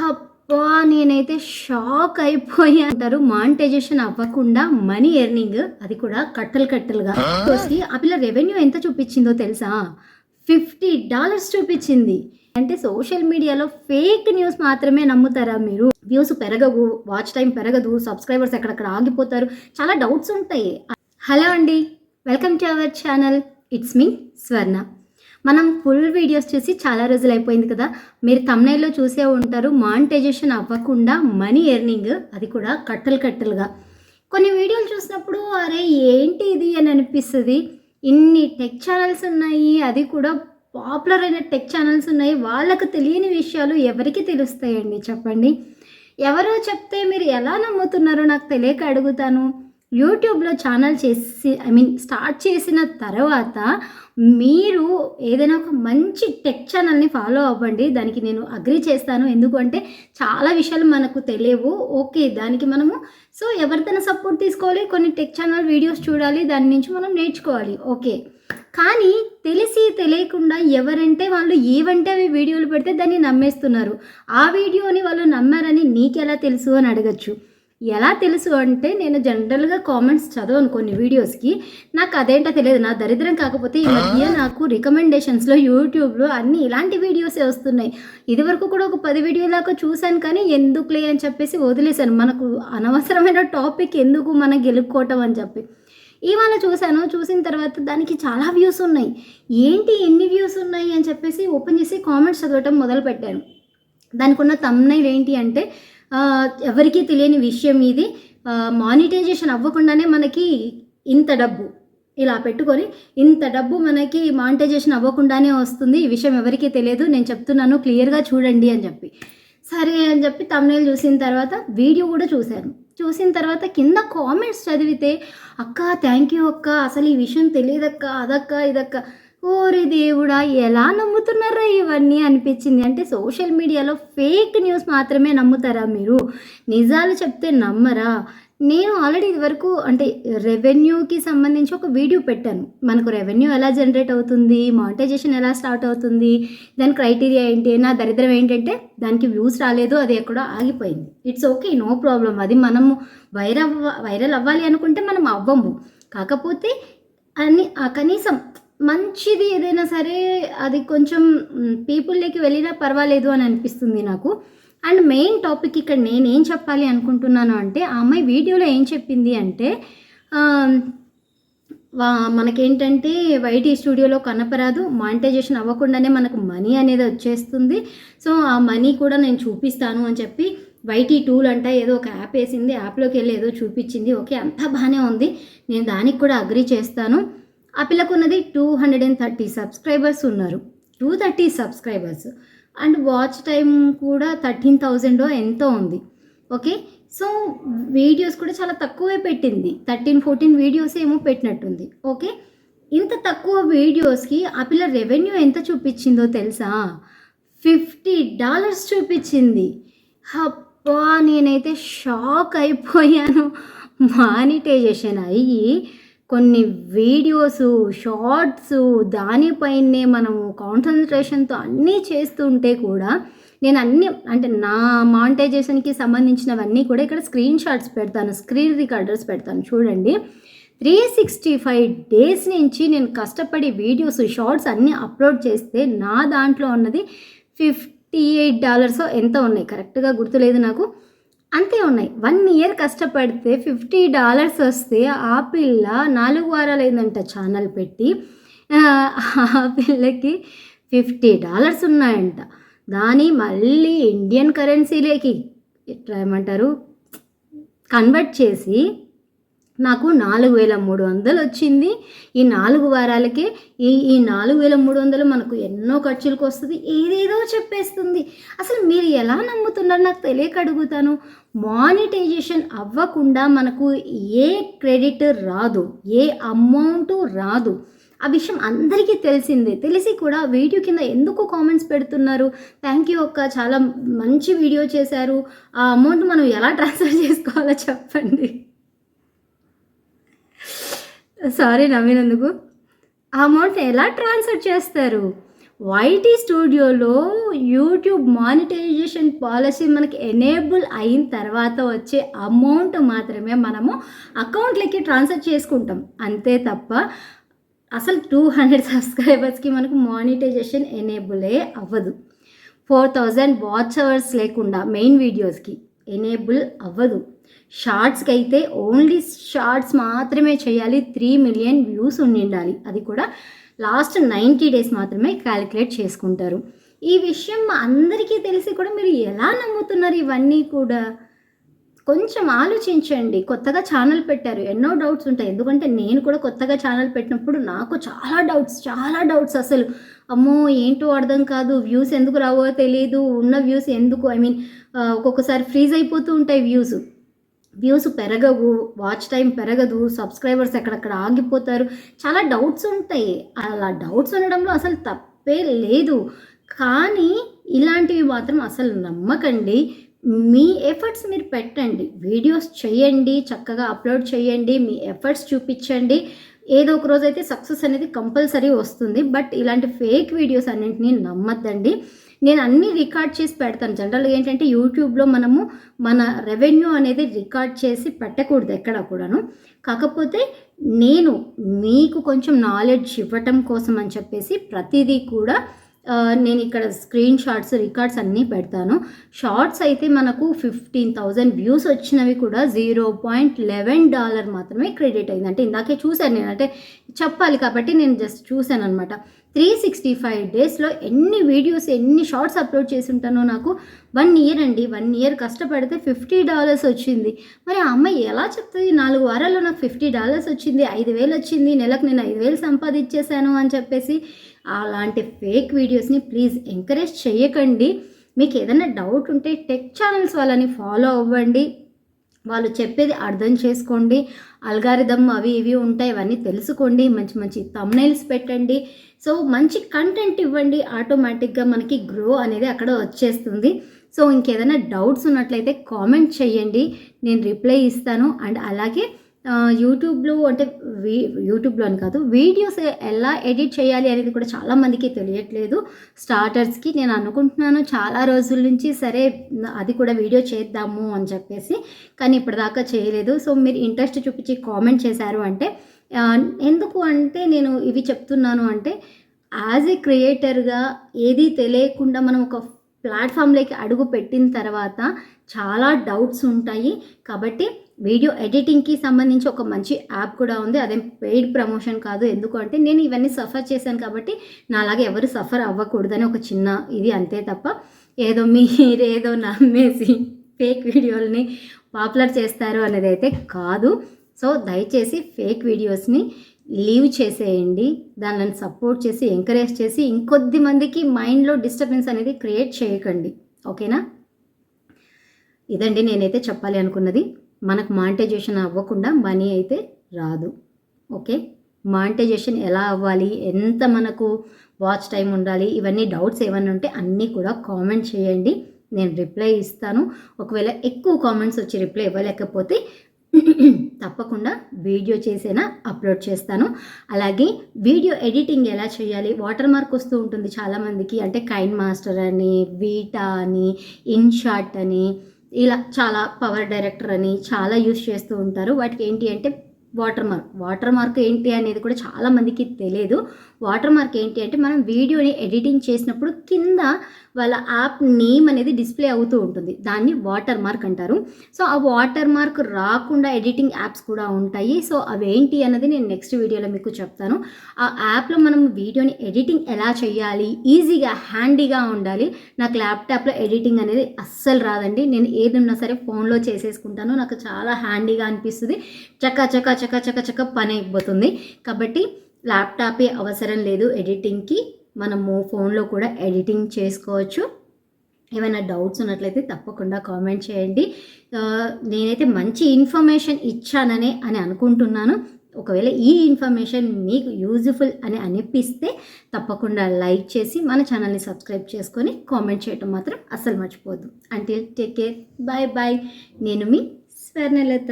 అబ్బా! నేనైతే షాక్ అయిపోయా. అంటారు మానిటైజేషన్ అవ్వకుండా మనీ ఎర్నింగ్, అది కూడా కట్టలు కట్టలుగా. ఆ పిల్ల రెవెన్యూ ఎంత చూపించిందో తెలుసా? $50 చూపించింది. అంటే సోషల్ మీడియాలో ఫేక్ న్యూస్ మాత్రమే నమ్ముతారా మీరు? వ్యూస్ పెరగవు, వాచ్ టైం పెరగదు, సబ్స్క్రైబర్స్ ఎక్కడక్కడ ఆగిపోతారు. చాలా డౌట్స్ ఉంటాయి. హలో అండి, welcome to our channel. It's me స్వర్ణ. మనం ఫుల్ వీడియోస్ చూసి చాలా రోజులు అయిపోయింది కదా. మీరు థంబ్నెయిల్లో చూసే ఉంటారు, మానిటైజేషన్ అవ్వకుండా మనీ ఎర్నింగ్, అది కూడా కట్టలు కట్టలుగా. కొన్ని వీడియోలు చూసినప్పుడు అరే ఏంటి ఇది అని అనిపిస్తుంది. ఇన్ని టెక్ ఛానల్స్ ఉన్నాయి, అది కూడా పాపులర్ అయిన టెక్ ఛానల్స్ ఉన్నాయి. వాళ్ళకు తెలియని విషయాలు ఎవరికి తెలుస్తాయండి చెప్పండి? ఎవరో చెప్తే మీరు ఎలా నమ్ముతున్నారో నాకు తెలియక అడుగుతాను. యూట్యూబ్లో ఛానల్ స్టార్ట్ చేసిన తర్వాత మీరు ఏదైనా ఒక మంచి టెక్ ఛానల్ని ఫాలో అవ్వండి. దానికి నేను అగ్రీ చేస్తాను. ఎందుకంటే చాలా విషయాలు మనకు తెలియవు. ఓకే, దానికి మనము ఎవరిదైనా సపోర్ట్ తీసుకోవాలి, కొన్ని టెక్ ఛానల్ వీడియోస్ చూడాలి, దాని నుంచి మనం నేర్చుకోవాలి. ఓకే, కానీ తెలిసి తెలియకుండా ఎవరంటే వాళ్ళు ఏవంటే అవి వీడియోలు పెడితే దాన్ని నమ్మేస్తున్నారు. ఆ వీడియోని వాళ్ళు నమ్మారని నీకెలా తెలుసు అని అడగచ్చు. ఎలా తెలుసు అంటే, నేను జనరల్గా కామెంట్స్ చదవను కొన్ని వీడియోస్కి. నాకు అదేంటో తెలియదు, నా దరిద్రం. కాకపోతే ఈ మధ్య నాకు రికమెండేషన్స్లో యూట్యూబ్లో అన్నీ ఇలాంటి వీడియోసే వస్తున్నాయి. ఇదివరకు కూడా ఒక 10 వీడియోలాగా చూశాను, కానీ ఎందుకులే అని చెప్పేసి వదిలేశాను. మనకు అనవసరమైన టాపిక్ ఎందుకు మనం గెలుపుకోవటం అని చెప్పి ఇవాళ చూశాను. చూసిన తర్వాత దానికి చాలా వ్యూస్ ఉన్నాయి. ఏంటి ఎన్ని వ్యూస్ ఉన్నాయి అని చెప్పేసి ఓపెన్ చేసి కామెంట్స్ చదవటం మొదలుపెట్టాను. దానికి ఉన్న థంబ్నెయిల్ ఏంటి అంటే, ఎవరికీ తెలియని విషయం ఇది, మానిటైజేషన్ అవ్వకుండానే మనకి ఇంత డబ్బు, ఇలా పెట్టుకొని ఇంత డబ్బు మనకి మానిటైజేషన్ అవ్వకుండానే వస్తుంది, ఈ విషయం ఎవరికీ తెలియదు, నేను చెప్తున్నాను క్లియర్గా చూడండి అని చెప్పి. సరే అని చెప్పి థంబ్నెయిల్ చూసిన తర్వాత వీడియో కూడా చూశాను. చూసిన తర్వాత కింద కామెంట్స్ చదివితే, అక్క థ్యాంక్ యూ అక్క, అసలు ఈ విషయం తెలియదక్క, అదక్క ఇదక్క. ఓరి దేవుడా, ఎలా నమ్ముతున్నారా ఇవన్నీ అనిపించింది. అంటే సోషల్ మీడియాలో ఫేక్ న్యూస్ మాత్రమే నమ్ముతారా మీరు? నిజాలు చెప్తే నమ్మరా? నేను ఆల్రెడీ ఇదివరకు అంటే రెవెన్యూకి సంబంధించి ఒక వీడియో పెట్టాను. మనకు రెవెన్యూ ఎలా జనరేట్ అవుతుంది, మానిటైజేషన్ ఎలా స్టార్ట్ అవుతుంది, దాని క్రైటీరియా ఏంటి. నా దరిద్రం ఏంటంటే దానికి వ్యూస్ రాలేదు, అది ఎక్కడో ఆగిపోయింది. It's okay, no problem. అది మనము వైరల్ అవ్వాలి అనుకుంటే మనం అవ్వము. కాకపోతే కనీసం మంచిది ఏదైనా సరే అది కొంచెం పీపుల్లోకి వెళ్ళినా పర్వాలేదు అని అనిపిస్తుంది నాకు. అండ్ మెయిన్ టాపిక్ ఇక్కడ నేనేం చెప్పాలి అనుకుంటున్నాను అంటే, ఆ అమ్మాయి వీడియోలో ఏం చెప్పింది అంటే, మనకేంటంటే వైటీ స్టూడియోలో కనపరాదు, మానిటైజేషన్ అవ్వకుండానే మనకు మనీ అనేది వచ్చేస్తుంది. సో ఆ మనీ కూడా నేను చూపిస్తాను అని చెప్పి వైటీ టూల్ అంటే ఏదో ఒక యాప్ వేసింది, యాప్లోకి వెళ్ళి ఏదో చూపించింది. ఓకే, అంతా బాగానే ఉంది, నేను దానికి కూడా అగ్రీ చేస్తాను. ఆ పిల్లకు ఉన్నది 230 సబ్స్క్రైబర్స్ ఉన్నారు, 230 సబ్స్క్రైబర్స్. అండ్ వాచ్ టైం కూడా 13,000 ఎంతో ఉంది. ఓకే, సో వీడియోస్ కూడా చాలా తక్కువే పెట్టింది, 13-14 వీడియోస్ ఏమో పెట్టినట్టుంది. ఓకే, ఇంత తక్కువ వీడియోస్కి ఆ పిల్ల రెవెన్యూ ఎంత చూపించిందో తెలుసా? $50 చూపించింది. అబ్బా! నేనైతే షాక్ అయిపోయాను. మానిటైజేషన్ అయ్యి కొన్ని వీడియోసు, షార్ట్సు, దానిపైనే మనము కాన్సన్ట్రేషన్తో అన్నీ చేస్తుంటే కూడా, నేను అన్నీ అంటే నా మానిటైజేషన్కి సంబంధించినవన్నీ కూడా ఇక్కడ స్క్రీన్ షాట్స్ పెడతాను, స్క్రీన్ రికార్డర్స్ పెడతాను చూడండి. 365 డేస్ నుంచి నేను కష్టపడి వీడియోస్, షార్ట్స్ అన్నీ అప్లోడ్ చేస్తే నా దాంట్లో ఉన్నది $58 ఎంతో ఉన్నాయి, కరెక్ట్గా గుర్తులేదు నాకు, అంతే ఉన్నాయి. 1 ఇయర్ కష్టపడితే $50 వస్తే ఆ పిల్ల 4 వారాలు అయిందంట ఛానల్ పెట్టి. ఆ పిల్లకి $50 ఉన్నాయంట. దాని మళ్ళీ ఇండియన్ కరెన్సీలోకి ఏమంటారు కన్వర్ట్ చేసి నాకు 4,300 వచ్చింది. ఈ 4 వారాలకే ఈ 4,300 మనకు ఎన్నో ఖర్చులకు వస్తుంది, ఏదేదో చెప్పేస్తుంది. అసలు మీరు ఎలా నమ్ముతున్నారు నాకు తెలియక అడుగుతాను. మానిటైజేషన్ అవ్వకుండా మనకు ఏ క్రెడిట్ రాదు, ఏ అమౌంట్ రాదు. ఆ విషయం అందరికీ తెలిసిందే. తెలిసి కూడా వీడియో కింద ఎందుకు కామెంట్స్ పెడుతున్నారు? థ్యాంక్ యూ అక్క, చాలా మంచి వీడియో చేశారు, ఆ అమౌంట్ మనం ఎలా ట్రాన్స్ఫర్ చేసుకోవాలో చెప్పండి. సారీ నవ్వినందుకు. ఆ అమౌంట్ ఎలా ట్రాన్స్ఫర్ చేస్తారు? వైటీ స్టూడియోలో యూట్యూబ్ మానిటైజేషన్ పాలసీ మనకి ఎనేబుల్ అయిన తర్వాత వచ్చే అమౌంట్ మాత్రమే మనము అకౌంట్లకి ట్రాన్స్ఫర్ చేసుకుంటాం, అంతే తప్ప అసలు 200 సబ్స్క్రైబర్స్కి మనకు మానిటైజేషన్ ఎనేబులే అవ్వదు. 4000 వాచ్ అవర్స్ లేకుండా మెయిన్ వీడియోస్కి ఎనేబుల్ అవ్వదు. షార్ట్స్కి అయితే ఓన్లీ షార్ట్స్ మాత్రమే చేయాలి, 3 మిలియన్ వ్యూస్ ఉండాలి, అది కూడా లాస్ట్ 90 డేస్ మాత్రమే క్యాలిక్యులేట్ చేసుకుంటారు. ఈ విషయం అందరికీ తెలిసి కూడా మీరు ఎలా నమ్ముతున్నారు ఇవన్నీ కూడా? కొంచెం ఆలోచించండి. కొత్తగా ఛానల్ పెట్టారు, ఎన్నో డౌట్స్ ఉంటాయి. ఎందుకంటే నేను కూడా కొత్తగా ఛానల్ పెట్టినప్పుడు నాకు చాలా డౌట్స్ అసలు. అమ్మో ఏంటో అర్థం కాదు, వ్యూస్ ఎందుకు రావో తెలియదు, ఉన్న వ్యూస్ ఎందుకు ఒక్కొక్కసారి ఫ్రీజ్ అయిపోతూ ఉంటాయి వ్యూస్ పెరగవు, వాచ్ టైం పెరగదు, సబ్స్క్రైబర్స్ ఎక్కడెక్కడ ఆగిపోతారు, చాలా డౌట్స్ ఉంటాయి. అలా డౌట్స్ ఉండడంలో అసలు తప్పే లేదు, కానీ ఇలాంటివి మాత్రం అసలు నమ్మకండి. మీ ఎఫర్ట్స్ మీరు పెట్టండి, వీడియోస్ చేయండి, చక్కగా అప్లోడ్ చేయండి, మీ ఎఫర్ట్స్ చూపించండి. ఏదో ఒక రోజు అయితే సక్సెస్ అనేది కంపల్సరీ వస్తుంది. బట్ ఇలాంటి ఫేక్ వీడియోస్ అన్నింటినీ నమ్మద్దండి. నేను అన్నీ రికార్డ్ చేసి పెడతాను. జనరల్గా ఏంటంటే యూట్యూబ్లో మనము మన రెవెన్యూ అనేది రికార్డ్ చేసి పెట్టకూడదు ఎక్కడ కూడాను. కాకపోతే నేను మీకు కొంచెం నాలెడ్జ్ ఇవ్వటం కోసం అని చెప్పేసి ప్రతిదీ కూడా నేను ఇక్కడ స్క్రీన్ షాట్స్ రికార్డ్స్ అన్నీ పెడతాను. షార్ట్స్ అయితే మనకు 15,000 వ్యూస్ వచ్చినవి కూడా $0.11 మాత్రమే క్రెడిట్ అయింది. అంటే ఇందాకే చూశాను నేను, అంటే చెప్పాలి కాబట్టి నేను జస్ట్ చూశాను అనమాట. 365 డేస్లో ఎన్ని వీడియోస్ ఎన్ని షార్ట్స్ అప్లోడ్ చేసి ఉంటానో నాకు 1 ఇయర్ అండి. 1 ఇయర్ కష్టపడితే $50 వచ్చింది. మరి ఆ అమ్మాయి ఎలా చెప్తుంది 4 వారాల్లో నాకు $50 వచ్చింది, 5,000 వచ్చింది, నెలకు నేను 5,000 సంపాదించేశాను అని చెప్పేసి? అలాంటి ఫేక్ వీడియోస్ని ప్లీజ్ ఎంకరేజ్ చేయకండి. మీకు ఏదైనా డౌట్ ఉంటే టెక్ ఛానల్స్ వాళ్ళని ఫాలో అవ్వండి, వాళ్ళు చెప్పేది అర్థం చేసుకోండి. అల్గారిథం అవి ఇవి ఉంటాయి, అవన్నీ తెలుసుకోండి. మంచి మంచి థంబ్నెయిల్స్ పెట్టండి. సో మంచి కంటెంట్ ఇవ్వండి, ఆటోమేటిక్గా మనకి గ్రో అనేది అక్కడ వచ్చేస్తుంది. సో ఇంకేదైనా డౌట్స్ ఉన్నట్లయితే కామెంట్ చేయండి, నేను రిప్లై ఇస్తాను. అండ్ అలాగే యూట్యూబ్లో అంటే యూట్యూబ్లో అని కాదు, వీడియోస్ ఎలా ఎడిట్ చేయాలి అనేది కూడా చాలామందికి తెలియట్లేదు. స్టార్టర్స్కి నేను అనుకుంటున్నాను చాలా రోజుల నుంచి, సరే అది కూడా వీడియో చేద్దాము అని చెప్పేసి, కానీ ఇప్పటిదాకా చేయలేదు. సో మీరు ఇంట్రెస్ట్ చూపించి కామెంట్ చేశారు అంటే, ఎందుకు అంటే నేను ఇవి చెప్తున్నాను అంటే, యాజ్ ఏ క్రియేటర్గా ఏది తెలియకుండా మనం ఒక ప్లాట్ఫామ్లోకి అడుగు పెట్టిన తర్వాత చాలా డౌట్స్ ఉంటాయి. కాబట్టి వీడియో ఎడిటింగ్కి సంబంధించి ఒక మంచి యాప్ కూడా ఉంది, అదేం పెయిడ్ ప్రమోషన్ కాదు. ఎందుకంటే నేను ఇవన్నీ సఫర్ చేశాను కాబట్టి నాలాగా ఎవరు సఫర్ అవ్వకూడదని ఒక చిన్న ఇది, అంతే తప్ప ఏదో మీరేదో నమ్మేసి ఫేక్ వీడియోలని పాపులర్ చేస్తారు అనేది అయితే కాదు. సో దయచేసి ఫేక్ వీడియోస్ని లీవ్ చేసేయండి, దానిని సపోర్ట్ చేసి ఎంకరేజ్ చేసి ఇంకొద్ది మందికి మైండ్లో డిస్టర్బెన్స్ అనేది క్రియేట్ చేయకండి, ఓకేనా? ఇదండి నేనైతే చెప్పాలి అనుకున్నది. మనకు మానిటైజేషన్ అవ్వకుండా మనీ అయితే రాదు, ఓకే? మానిటైజేషన్ ఎలా అవ్వాలి, ఎంత మనకు వాచ్ టైం ఉండాలి, ఇవన్నీ డౌట్స్ ఏమైనా ఉంటే అన్నీ కూడా కామెంట్ చేయండి, నేను రిప్లై ఇస్తాను. ఒకవేళ ఎక్కువ కామెంట్స్ వచ్చి రిప్లై ఇవ్వలేకపోతే తప్పకుండా వీడియో చేసేనా అప్లోడ్ చేస్తాను. అలాగే వీడియో ఎడిటింగ్ ఎలా చేయాలి, వాటర్ మార్క్ వస్తూ ఉంటుంది చాలామందికి, అంటే కైన్ మాస్టర్ అని, వీటా అని, ఇన్షాట్ అని, ఇలా చాలా పవర్ డైరెక్టర్ అని చాలా యూస్ చేస్తూ ఉంటారు. వాటికి ఏంటి అంటే వాటర్ మార్క్ ఏంటి అనేది కూడా చాలామందికి తెలియదు. వాటర్ మార్క్ ఏంటి అంటే మనం వీడియోని ఎడిటింగ్ చేసినప్పుడు కింద వాళ్ళ యాప్ నేమ్ అనేది డిస్ప్లే అవుతూ ఉంటుంది, దాన్ని వాటర్ మార్క్ అంటారు. సో ఆ వాటర్ మార్క్ రాకుండా ఎడిటింగ్ యాప్స్ కూడా ఉంటాయి. సో అవేంటి అన్నది నేను నెక్స్ట్ వీడియోలో మీకు చెప్తాను. ఆ యాప్లో మనం వీడియోని ఎడిటింగ్ ఎలా చేయాలి, ఈజీగా హ్యాండీగా ఉండాలి. నాకు ల్యాప్టాప్లో ఎడిటింగ్ అనేది అస్సలు రాదండి, నేను ఏది ఉన్నా సరే ఫోన్లో చేసేసుకుంటాను, నాకు చాలా హ్యాండీగా అనిపిస్తుంది, చక్క పని అయిపోతుంది. కాబట్టి ల్యాప్టాపే అవసరం లేదు ఎడిటింగ్కి, మనము ఫోన్లో కూడా ఎడిటింగ్ చేసుకోవచ్చు. ఏమైనా డౌట్స్ ఉన్నట్లయితే తప్పకుండా కామెంట్ చేయండి. నేనైతే మంచి ఇన్ఫర్మేషన్ ఇచ్చానని అనుకుంటున్నాను. ఒకవేళ ఈ ఇన్ఫర్మేషన్ మీకు యూజ్ఫుల్ అని అనిపిస్తే తప్పకుండా లైక్ చేసి మన ఛానల్ని సబ్స్క్రైబ్ చేసుకొని కామెంట్ చేయటం మాత్రం అస్సలు మర్చిపోవద్దు. Until take care, bye bye. నేను మీ స్వర్ణలత.